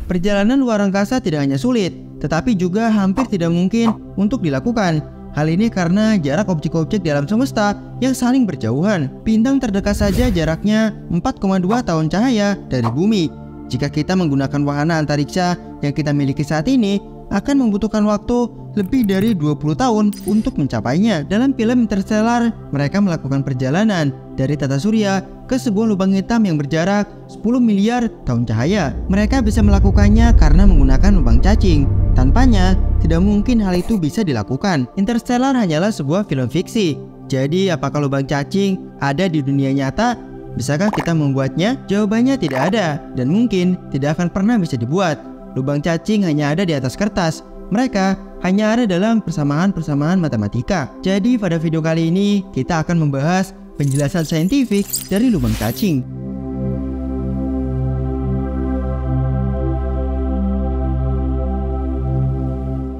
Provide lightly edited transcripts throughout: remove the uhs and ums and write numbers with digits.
Perjalanan luar angkasa tidak hanya sulit, tetapi juga hampir tidak mungkin untuk dilakukan. Hal ini karena jarak objek-objek di alam semesta yang saling berjauhan. Bintang terdekat saja jaraknya 4,2 tahun cahaya dari bumi. Jika kita menggunakan wahana antariksa yang kita miliki saat ini, akan membutuhkan waktu lebih dari 20 tahun untuk mencapainya. Dalam film Interstellar, mereka melakukan perjalanan dari tata surya ke sebuah lubang hitam yang berjarak 10 miliar tahun cahaya. Mereka bisa melakukannya karena menggunakan lubang cacing. Tanpanya, tidak mungkin hal itu bisa dilakukan. Interstellar hanyalah sebuah film fiksi. Jadi, apakah lubang cacing ada di dunia nyata? Bisakah kita membuatnya? Jawabannya tidak ada, dan mungkin tidak akan pernah bisa dibuat. Lubang cacing hanya ada di atas kertas. Mereka hanya ada dalam persamaan-persamaan matematika. Jadi pada video kali ini kita akan membahas penjelasan saintifik dari lubang cacing.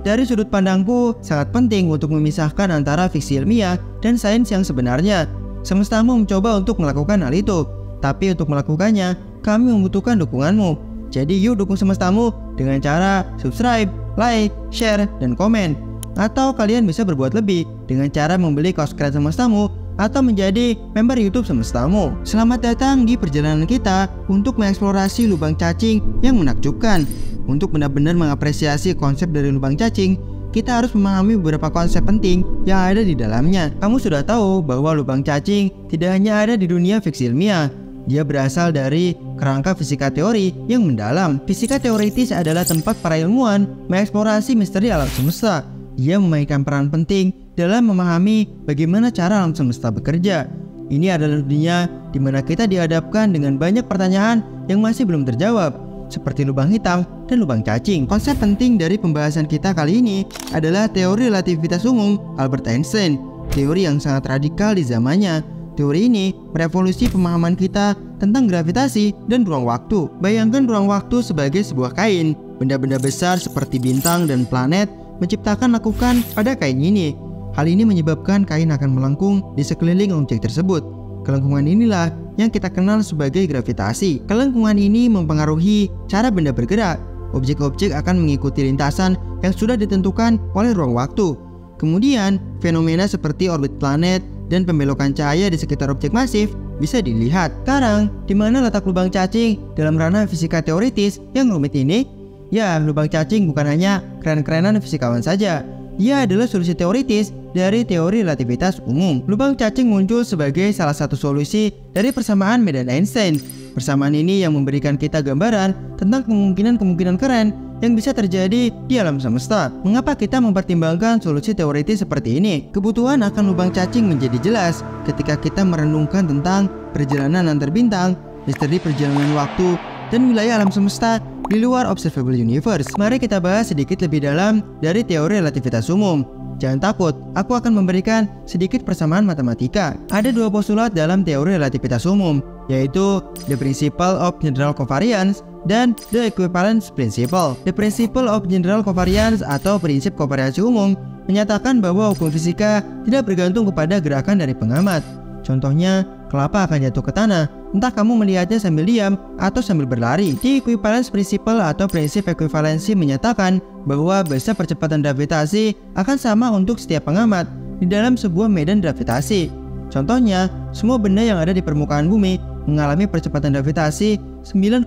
Dari sudut pandangku, sangat penting untuk memisahkan antara fiksi ilmiah dan sains yang sebenarnya. Semestamu mencoba untuk melakukan hal itu, tapi untuk melakukannya, kami membutuhkan dukunganmu. Jadi yuk dukung semestamu dengan cara subscribe, like, share, dan komen. Atau kalian bisa berbuat lebih dengan cara membeli kaos keren semestamu atau menjadi member YouTube semestamu. Selamat datang di perjalanan kita untuk mengeksplorasi lubang cacing yang menakjubkan. Untuk benar-benar mengapresiasi konsep dari lubang cacing, kita harus memahami beberapa konsep penting yang ada di dalamnya. Kamu sudah tahu bahwa lubang cacing tidak hanya ada di dunia fiksi ilmiah. Dia berasal dari kerangka fisika teori yang mendalam. Fisika teoritis adalah tempat para ilmuwan mengeksplorasi misteri alam semesta. Ia memainkan peran penting dalam memahami bagaimana cara alam semesta bekerja. Ini adalah dunia di mana kita dihadapkan dengan banyak pertanyaan yang masih belum terjawab, seperti lubang hitam dan lubang cacing. Konsep penting dari pembahasan kita kali ini adalah teori relativitas umum Albert Einstein, teori yang sangat radikal di zamannya. Teori ini merevolusi pemahaman kita tentang gravitasi dan ruang waktu. Bayangkan ruang waktu sebagai sebuah kain. Benda-benda besar seperti bintang dan planet menciptakan lekukan pada kain ini. Hal ini menyebabkan kain akan melengkung di sekeliling objek tersebut. Kelengkungan inilah yang kita kenal sebagai gravitasi. Kelengkungan ini mempengaruhi cara benda bergerak. Objek-objek akan mengikuti lintasan yang sudah ditentukan oleh ruang waktu. Kemudian, fenomena seperti orbit planet dan pembelokan cahaya di sekitar objek masif bisa dilihat. Sekarang, di mana letak lubang cacing dalam ranah fisika teoritis yang rumit ini? Ya, lubang cacing bukan hanya keren-kerenan fisikawan saja. Ia adalah solusi teoritis dari teori relativitas umum. Lubang cacing muncul sebagai salah satu solusi dari persamaan medan Einstein. Persamaan ini yang memberikan kita gambaran tentang kemungkinan-kemungkinan keren yang bisa terjadi di alam semesta. Mengapa kita mempertimbangkan solusi teoritis seperti ini? Kebutuhan akan lubang cacing menjadi jelas ketika kita merenungkan tentang perjalanan antar bintang, misteri perjalanan waktu, dan wilayah alam semesta di luar observable universe. Mari kita bahas sedikit lebih dalam dari teori relativitas umum. Jangan takut, aku akan memberikan sedikit persamaan matematika. Ada dua postulat dalam teori relativitas umum, yaitu the principle of general covariance dan the equivalence principle. The principle of general covariance atau prinsip kovariansi umum menyatakan bahwa hukum fisika tidak bergantung kepada gerakan dari pengamat. Contohnya, kelapa akan jatuh ke tanah, entah kamu melihatnya sambil diam atau sambil berlari. The equivalence principle atau prinsip ekuivalensi menyatakan bahwa besar percepatan gravitasi akan sama untuk setiap pengamat di dalam sebuah medan gravitasi. Contohnya, semua benda yang ada di permukaan bumi mengalami percepatan gravitasi 9,8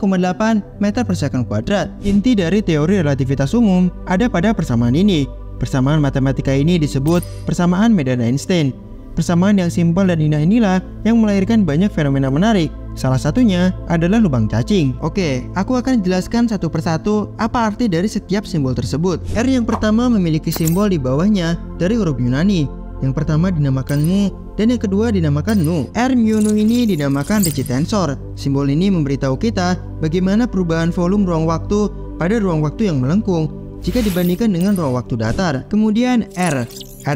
meter per second kuadrat. Inti dari teori relativitas umum ada pada persamaan ini. Persamaan matematika ini disebut persamaan medan Einstein. Persamaan yang simpel dan indah inilah yang melahirkan banyak fenomena menarik. Salah satunya adalah lubang cacing. Oke, aku akan jelaskan satu persatu apa arti dari setiap simbol tersebut. R yang pertama memiliki simbol di bawahnya dari huruf Yunani. Yang pertama dinamakan mu dan yang kedua dinamakan nu. R mu nu ini dinamakan Ricci tensor. Simbol ini memberitahu kita bagaimana perubahan volume ruang waktu pada ruang waktu yang melengkung jika dibandingkan dengan ruang waktu datar. Kemudian R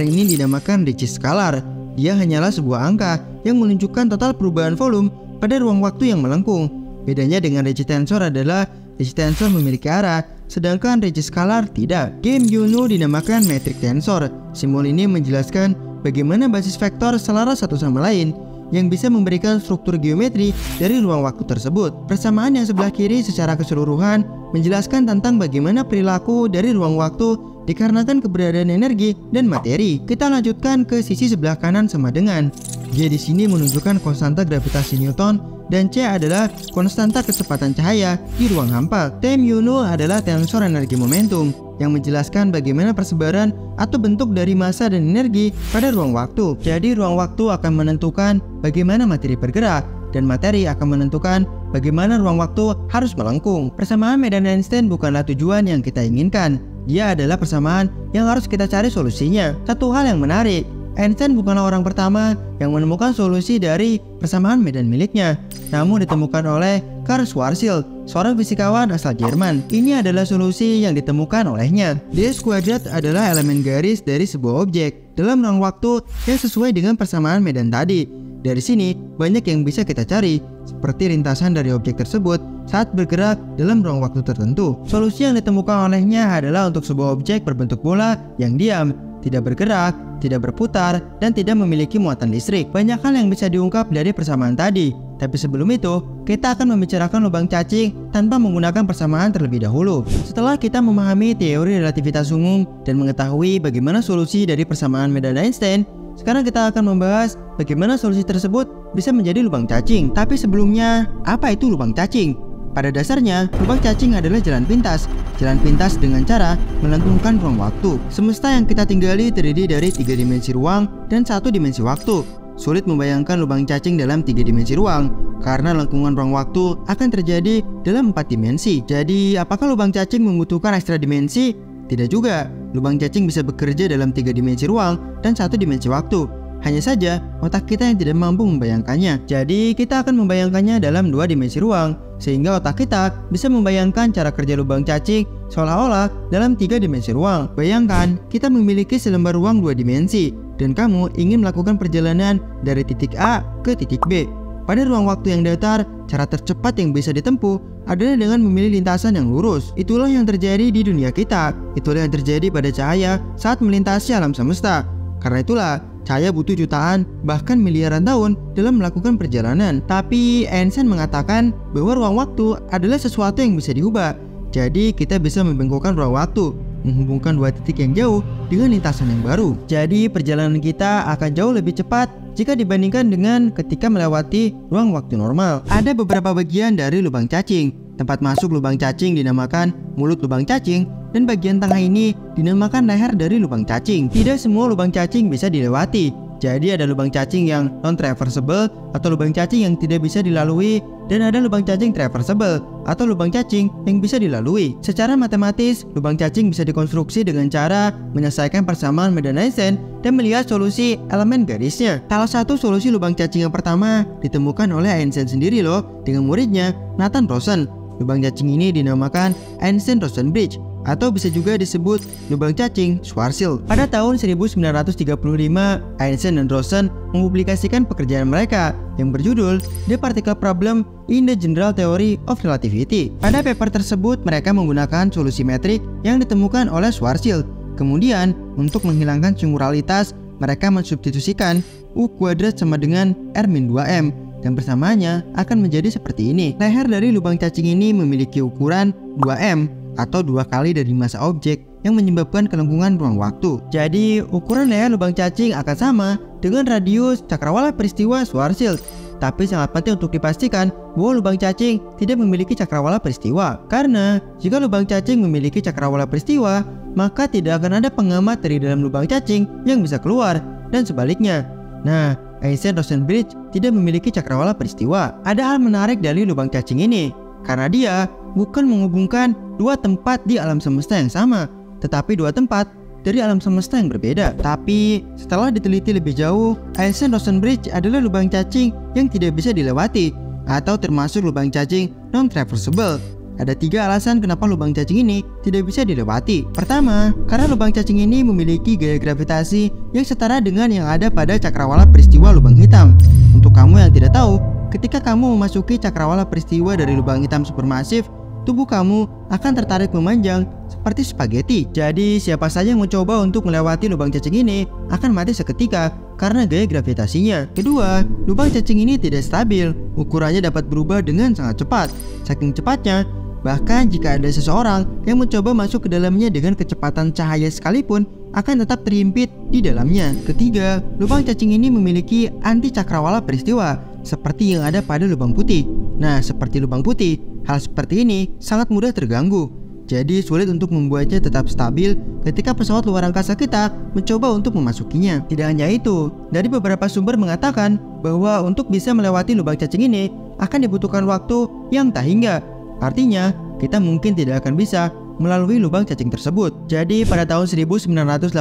ini dinamakan Ricci scalar. Dia hanyalah sebuah angka yang menunjukkan total perubahan volume pada ruang waktu yang melengkung. Bedanya dengan Ricci tensor adalah Ricci tensor memiliki arah, sedangkan Ricci scalar tidak. G mu nu dinamakan metric tensor. Simbol ini menjelaskan bagaimana basis vektor selaras satu sama lain. yang bisa memberikan struktur geometri dari ruang waktu tersebut. Persamaan yang sebelah kiri secara keseluruhan menjelaskan tentang bagaimana perilaku dari ruang waktu dikarenakan keberadaan energi dan materi. Kita lanjutkan ke sisi sebelah kanan sama dengan. G di sini menunjukkan konstanta gravitasi Newton dan C adalah konstanta kecepatan cahaya di ruang hampa. T mu 0 adalah tensor energi momentum yang menjelaskan bagaimana persebaran atau bentuk dari massa dan energi pada ruang waktu. Jadi ruang waktu akan menentukan bagaimana materi bergerak dan materi akan menentukan bagaimana ruang waktu harus melengkung. Persamaan medan Einstein bukanlah tujuan yang kita inginkan. Dia adalah persamaan yang harus kita cari solusinya. Satu hal yang menarik, Einstein bukanlah orang pertama yang menemukan solusi dari persamaan medan miliknya, namun ditemukan oleh Karl Schwarzschild, seorang fisikawan asal Jerman. Ini adalah solusi yang ditemukan olehnya. ds kuadrat adalah elemen garis dari sebuah objek dalam ruang waktu yang sesuai dengan persamaan medan tadi. Dari sini, banyak yang bisa kita cari, seperti rintasan dari objek tersebut saat bergerak dalam ruang waktu tertentu. Solusi yang ditemukan olehnya adalah untuk sebuah objek berbentuk bola yang diam, tidak bergerak, tidak berputar, dan tidak memiliki muatan listrik. Banyak hal yang bisa diungkap dari persamaan tadi. Tapi sebelum itu, kita akan membicarakan lubang cacing tanpa menggunakan persamaan terlebih dahulu. Setelah kita memahami teori relativitas umum dan mengetahui bagaimana solusi dari persamaan medan Einstein, sekarang kita akan membahas bagaimana solusi tersebut bisa menjadi lubang cacing. Tapi sebelumnya, apa itu lubang cacing? Pada dasarnya, lubang cacing adalah jalan pintas. Jalan pintas dengan cara melengkungkan ruang waktu. Semesta yang kita tinggali terdiri dari 3 dimensi ruang dan 1 dimensi waktu. Sulit membayangkan lubang cacing dalam 3 dimensi ruang, karena lengkungan ruang waktu akan terjadi dalam 4 dimensi. Jadi, apakah lubang cacing membutuhkan ekstra dimensi? Tidak juga. Lubang cacing bisa bekerja dalam 3 dimensi ruang dan 1 dimensi waktu. Hanya saja, otak kita yang tidak mampu membayangkannya. Jadi, kita akan membayangkannya dalam 2 dimensi ruang, sehingga otak kita bisa membayangkan cara kerja lubang cacing seolah-olah dalam 3 dimensi ruang. Bayangkan, kita memiliki selembar ruang 2 dimensi, dan kamu ingin melakukan perjalanan dari titik A ke titik B. Pada ruang waktu yang datar, cara tercepat yang bisa ditempuh adalah dengan memilih lintasan yang lurus. Itulah yang terjadi di dunia kita. Itulah yang terjadi pada cahaya saat melintasi alam semesta. Karena itulah, cahaya butuh jutaan, bahkan miliaran tahun dalam melakukan perjalanan. Tapi Einstein mengatakan bahwa ruang waktu adalah sesuatu yang bisa diubah. Jadi kita bisa membengkokkan ruang waktu, menghubungkan 2 titik yang jauh dengan lintasan yang baru. Jadi perjalanan kita akan jauh lebih cepat jika dibandingkan dengan ketika melewati ruang waktu normal. Ada beberapa bagian dari lubang cacing. Tempat masuk lubang cacing dinamakan mulut lubang cacing, dan bagian tengah ini dinamakan leher dari lubang cacing. Tidak semua lubang cacing bisa dilewati. Jadi ada lubang cacing yang non-traversable atau lubang cacing yang tidak bisa dilalui, dan ada lubang cacing traversable atau lubang cacing yang bisa dilalui. Secara matematis, lubang cacing bisa dikonstruksi dengan cara menyelesaikan persamaan medan Einstein dan melihat solusi elemen garisnya. Salah satu solusi lubang cacing yang pertama ditemukan oleh Einstein sendiri loh, dengan muridnya Nathan Rosen. Lubang cacing ini dinamakan Einstein-Rosen Bridge, atau bisa juga disebut lubang cacing Schwarzschild. Pada tahun 1935, Einstein dan Rosen mempublikasikan pekerjaan mereka yang berjudul The Particle Problem in the General Theory of Relativity. Pada paper tersebut, mereka menggunakan solusi metrik yang ditemukan oleh Schwarzschild. Kemudian, untuk menghilangkan singularitas, mereka mensubstitusikan U kuadrat sama dengan R-2M, dan persamaannya akan menjadi seperti ini. Leher dari lubang cacing ini memiliki ukuran 2M, atau 2 kali dari massa objek, yang menyebabkan kelengkungan ruang waktu. Jadi, ukuran leher lubang cacing akan sama dengan radius cakrawala peristiwa Schwarzschild. Tapi sangat penting untuk dipastikan bahwa lubang cacing tidak memiliki cakrawala peristiwa. Karena jika lubang cacing memiliki cakrawala peristiwa, maka tidak akan ada pengamat dari dalam lubang cacing yang bisa keluar, dan sebaliknya. Nah, Einstein-Rosen Bridge tidak memiliki cakrawala peristiwa. Ada hal menarik dari lubang cacing ini, karena dia bukan menghubungkan 2 tempat di alam semesta yang sama, tetapi 2 tempat dari alam semesta yang berbeda. Tapi setelah diteliti lebih jauh, Einstein-Rosen Bridge adalah lubang cacing yang tidak bisa dilewati, atau termasuk lubang cacing non-traversable. Ada 3 alasan kenapa lubang cacing ini tidak bisa dilewati. Pertama, karena lubang cacing ini memiliki gaya gravitasi yang setara dengan yang ada pada cakrawala peristiwa lubang hitam. Untuk kamu yang tidak tahu, ketika kamu memasuki cakrawala peristiwa dari lubang hitam supermasif, tubuh kamu akan tertarik memanjang seperti spaghetti. Jadi siapa saja yang mencoba untuk melewati lubang cacing ini akan mati seketika karena gaya gravitasinya. Kedua, lubang cacing ini tidak stabil. Ukurannya dapat berubah dengan sangat cepat. Saking cepatnya, bahkan jika ada seseorang yang mencoba masuk ke dalamnya dengan kecepatan cahaya sekalipun, akan tetap terhimpit di dalamnya. Ketiga, lubang cacing ini memiliki anti cakrawala peristiwa, seperti yang ada pada lubang putih. Nah, seperti lubang putih, hal seperti ini sangat mudah terganggu. Jadi sulit untuk membuatnya tetap stabil ketika pesawat luar angkasa kita mencoba untuk memasukinya. Tidak hanya itu, dari beberapa sumber mengatakan bahwa untuk bisa melewati lubang cacing ini akan dibutuhkan waktu yang tak hingga. Artinya, kita mungkin tidak akan bisa melalui lubang cacing tersebut. Jadi pada tahun 1987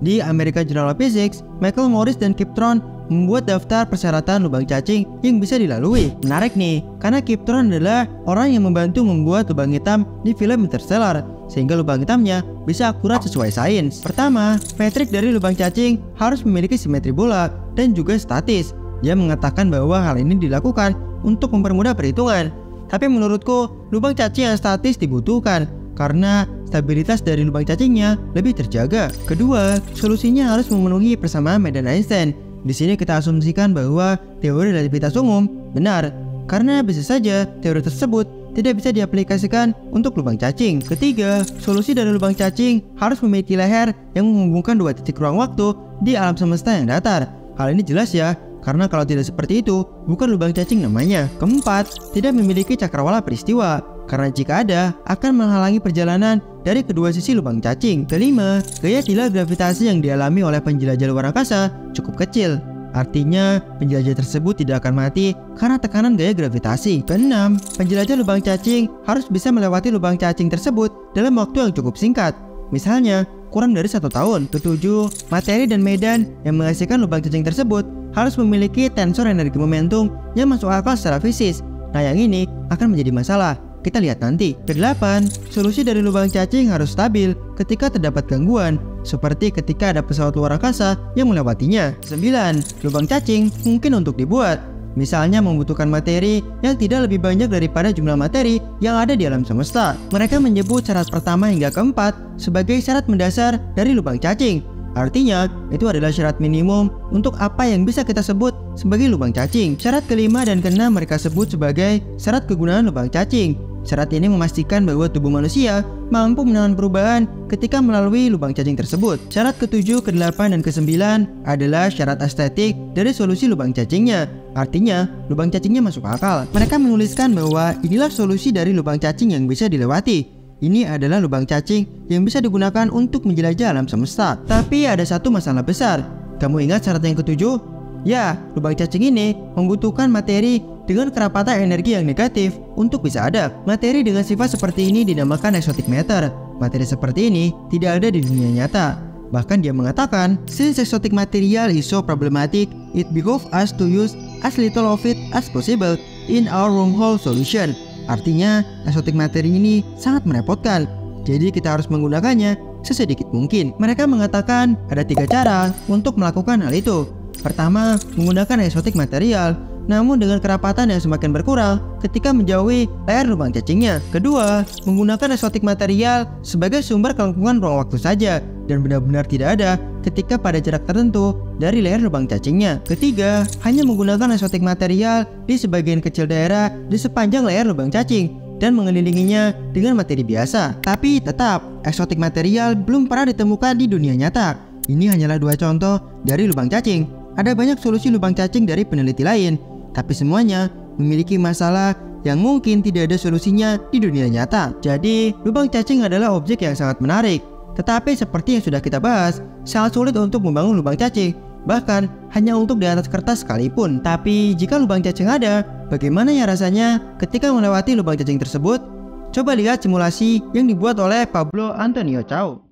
di American Journal of Physics, Michael Morris dan Kip Thorne membuat daftar persyaratan lubang cacing yang bisa dilalui. Menarik nih, karena Kip Thorne adalah orang yang membantu membuat lubang hitam di film Interstellar, sehingga lubang hitamnya bisa akurat sesuai sains. Pertama, metrik dari lubang cacing harus memiliki simetri bola dan juga statis. Dia mengatakan bahwa hal ini dilakukan untuk mempermudah perhitungan. Tapi menurutku, lubang cacing yang statis dibutuhkan karena stabilitas dari lubang cacingnya lebih terjaga. Kedua, solusinya harus memenuhi persamaan medan Einstein. Di sini kita asumsikan bahwa teori relativitas umum benar, karena bisa saja teori tersebut tidak bisa diaplikasikan untuk lubang cacing. Ketiga, solusi dari lubang cacing harus memiliki leher yang menghubungkan dua titik ruang waktu di alam semesta yang datar. Hal ini jelas ya, karena kalau tidak seperti itu, bukan lubang cacing namanya. Keempat, tidak memiliki cakrawala peristiwa, karena jika ada, akan menghalangi perjalanan dari kedua sisi lubang cacing. Kelima, gaya tilar gravitasi yang dialami oleh penjelajah luar angkasa cukup kecil. Artinya, penjelajah tersebut tidak akan mati karena tekanan gaya gravitasi. Keenam, penjelajah lubang cacing harus bisa melewati lubang cacing tersebut dalam waktu yang cukup singkat. Misalnya, kurang dari 1 tahun. Ketujuh, materi dan medan yang menghasilkan lubang cacing tersebut harus memiliki tensor energi momentum yang masuk akal secara fisik. Nah, yang ini akan menjadi masalah. Kita lihat nanti. Kedelapan, solusi dari lubang cacing harus stabil ketika terdapat gangguan, seperti ketika ada pesawat luar angkasa yang melewatinya. 9. Lubang cacing mungkin untuk dibuat, misalnya membutuhkan materi yang tidak lebih banyak daripada jumlah materi yang ada di alam semesta. Mereka menyebut syarat pertama hingga keempat sebagai syarat mendasar dari lubang cacing. Artinya, itu adalah syarat minimum untuk apa yang bisa kita sebut sebagai lubang cacing. Syarat kelima dan keenam mereka sebut sebagai syarat kegunaan lubang cacing. Syarat ini memastikan bahwa tubuh manusia mampu menahan perubahan ketika melalui lubang cacing tersebut. Syarat ketujuh, kedelapan, dan kesembilan adalah syarat estetik dari solusi lubang cacingnya. Artinya, lubang cacingnya masuk akal. Mereka menuliskan bahwa inilah solusi dari lubang cacing yang bisa dilewati. Ini adalah lubang cacing yang bisa digunakan untuk menjelajah alam semesta. Tapi ada satu masalah besar. Kamu ingat syarat yang ketujuh? Ya, lubang cacing ini membutuhkan materi dengan kerapatan energi yang negatif untuk bisa ada. Materi dengan sifat seperti ini dinamakan exotic matter. Materi seperti ini tidak ada di dunia nyata. Bahkan dia mengatakan, since exotic material is so problematic, it behooves us to use as little of it as possible in our wormhole solution. Artinya, eksotik materi ini sangat merepotkan, jadi kita harus menggunakannya sesedikit mungkin. Mereka mengatakan ada 3 cara untuk melakukan hal itu. Pertama, menggunakan eksotik material, namun dengan kerapatan yang semakin berkurang ketika menjauhi layar lubang cacingnya. Kedua, menggunakan eksotik material sebagai sumber kelengkungan ruang waktu saja dan benar-benar tidak ada ketika pada jarak tertentu dari layar lubang cacingnya. Ketiga, hanya menggunakan eksotik material di sebagian kecil daerah di sepanjang layar lubang cacing dan mengelilinginya dengan materi biasa. Tapi tetap, eksotik material belum pernah ditemukan di dunia nyata. Ini hanyalah 2 contoh dari lubang cacing. Ada banyak solusi lubang cacing dari peneliti lain, tapi semuanya memiliki masalah yang mungkin tidak ada solusinya di dunia nyata. Jadi, lubang cacing adalah objek yang sangat menarik. Tetapi seperti yang sudah kita bahas, sangat sulit untuk membangun lubang cacing, bahkan hanya untuk di atas kertas sekalipun. Tapi jika lubang cacing ada, bagaimana ya rasanya ketika melewati lubang cacing tersebut? Coba lihat simulasi yang dibuat oleh Pablo Antonio Cao.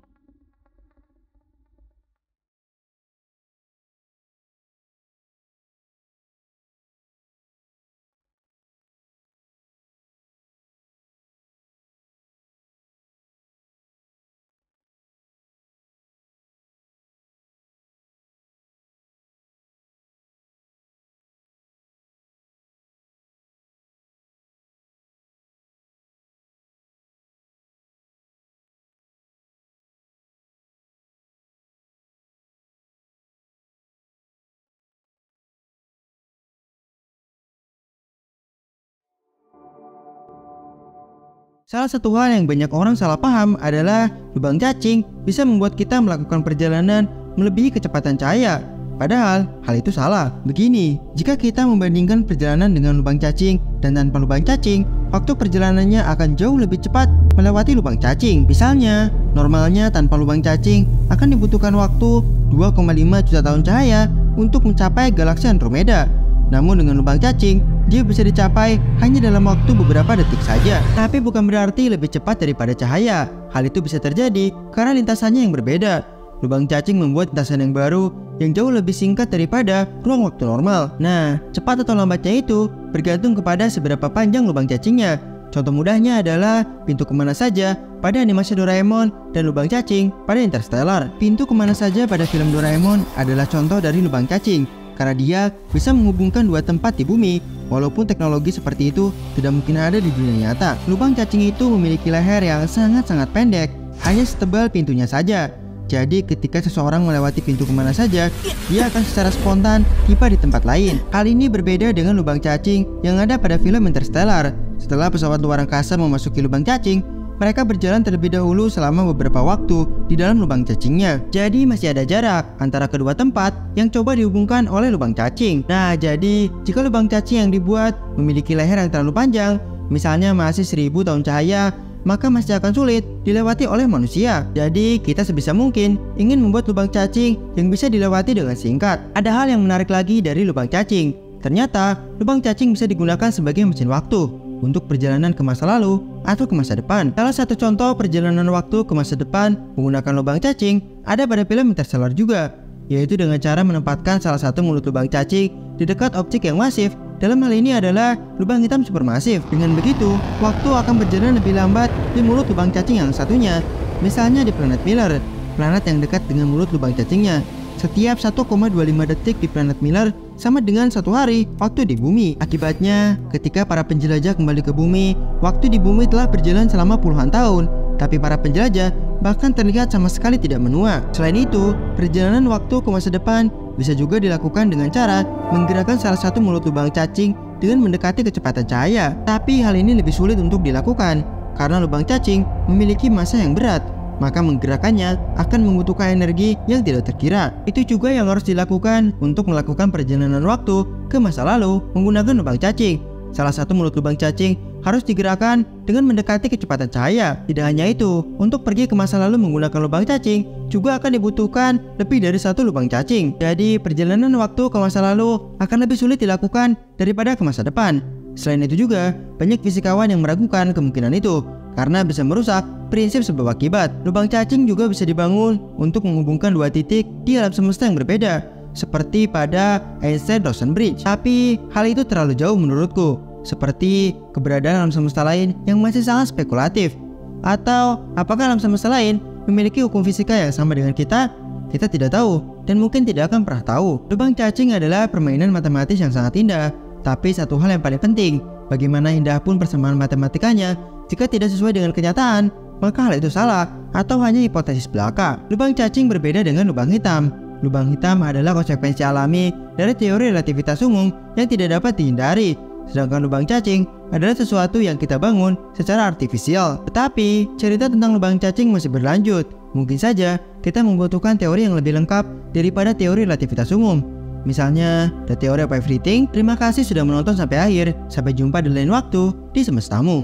Salah satu hal yang banyak orang salah paham adalah lubang cacing bisa membuat kita melakukan perjalanan melebihi kecepatan cahaya. Padahal, hal itu salah. Begini, jika kita membandingkan perjalanan dengan lubang cacing dan tanpa lubang cacing, waktu perjalanannya akan jauh lebih cepat melewati lubang cacing. Misalnya, normalnya tanpa lubang cacing akan dibutuhkan waktu 2,5 juta tahun cahaya untuk mencapai galaksi Andromeda. Namun dengan lubang cacing, dia bisa dicapai hanya dalam waktu beberapa detik saja. Tapi bukan berarti lebih cepat daripada cahaya. Hal itu bisa terjadi karena lintasannya yang berbeda. Lubang cacing membuat lintasan yang baru yang jauh lebih singkat daripada ruang waktu normal. Nah, cepat atau lambatnya itu bergantung kepada seberapa panjang lubang cacingnya. Contoh mudahnya adalah pintu kemana saja pada animasi Doraemon dan lubang cacing pada Interstellar. Pintu kemana saja pada film Doraemon adalah contoh dari lubang cacing karena dia bisa menghubungkan dua tempat di bumi. Walaupun teknologi seperti itu tidak mungkin ada di dunia nyata. Lubang cacing itu memiliki leher yang sangat-sangat pendek, hanya setebal pintunya saja. Jadi ketika seseorang melewati pintu kemana saja, dia akan secara spontan tiba di tempat lain. Hal ini berbeda dengan lubang cacing yang ada pada film Interstellar. Setelah pesawat luar angkasa memasuki lubang cacing, mereka berjalan terlebih dahulu selama beberapa waktu di dalam lubang cacingnya. Jadi masih ada jarak antara kedua tempat yang coba dihubungkan oleh lubang cacing. Nah, jadi jika lubang cacing yang dibuat memiliki leher yang terlalu panjang, misalnya masih 1000 tahun cahaya, maka masih akan sulit dilewati oleh manusia. Jadi kita sebisa mungkin ingin membuat lubang cacing yang bisa dilewati dengan singkat. Ada hal yang menarik lagi dari lubang cacing. Ternyata lubang cacing bisa digunakan sebagai mesin waktu untuk perjalanan ke masa lalu atau ke masa depan. Salah satu contoh perjalanan waktu ke masa depan menggunakan lubang cacing ada pada film Interstellar juga, yaitu dengan cara menempatkan salah satu mulut lubang cacing di dekat objek yang masif. Dalam hal ini adalah lubang hitam supermasif. Dengan begitu, waktu akan berjalan lebih lambat di mulut lubang cacing yang satunya. Misalnya di planet Miller, planet yang dekat dengan mulut lubang cacingnya. Setiap 1,25 detik di planet Miller sama dengan 1 hari waktu di bumi. Akibatnya, ketika para penjelajah kembali ke bumi, waktu di bumi telah berjalan selama puluhan tahun. Tapi para penjelajah bahkan terlihat sama sekali tidak menua. Selain itu, perjalanan waktu ke masa depan bisa juga dilakukan dengan cara menggerakkan salah satu mulut lubang cacing dengan mendekati kecepatan cahaya. Tapi hal ini lebih sulit untuk dilakukan karena lubang cacing memiliki massa yang berat, maka menggerakkannya akan membutuhkan energi yang tidak terkira. Itu juga yang harus dilakukan untuk melakukan perjalanan waktu ke masa lalu menggunakan lubang cacing. Salah satu mulut lubang cacing harus digerakkan dengan mendekati kecepatan cahaya. Tidak hanya itu, untuk pergi ke masa lalu menggunakan lubang cacing juga akan dibutuhkan lebih dari 1 lubang cacing. Jadi perjalanan waktu ke masa lalu akan lebih sulit dilakukan daripada ke masa depan. Selain itu juga, banyak fisikawan yang meragukan kemungkinan itu karena bisa merusak prinsip sebab akibat. Lubang cacing juga bisa dibangun untuk menghubungkan dua titik di alam semesta yang berbeda, seperti pada Einstein-Rosen Bridge. Tapi hal itu terlalu jauh menurutku, seperti keberadaan alam semesta lain yang masih sangat spekulatif. Atau apakah alam semesta lain memiliki hukum fisika yang sama dengan kita? Kita tidak tahu dan mungkin tidak akan pernah tahu. Lubang cacing adalah permainan matematis yang sangat indah. Tapi satu hal yang paling penting, bagaimana indah pun persamaan matematikanya, jika tidak sesuai dengan kenyataan, maka hal itu salah atau hanya hipotesis belaka. Lubang cacing berbeda dengan lubang hitam. Lubang hitam adalah konsekuensi alami dari teori relativitas umum yang tidak dapat dihindari. Sedangkan lubang cacing adalah sesuatu yang kita bangun secara artifisial. Tetapi, cerita tentang lubang cacing masih berlanjut. Mungkin saja kita membutuhkan teori yang lebih lengkap daripada teori relativitas umum. Misalnya, The Theory of Everything. Terima kasih sudah menonton sampai akhir. Sampai jumpa di lain waktu di semestamu.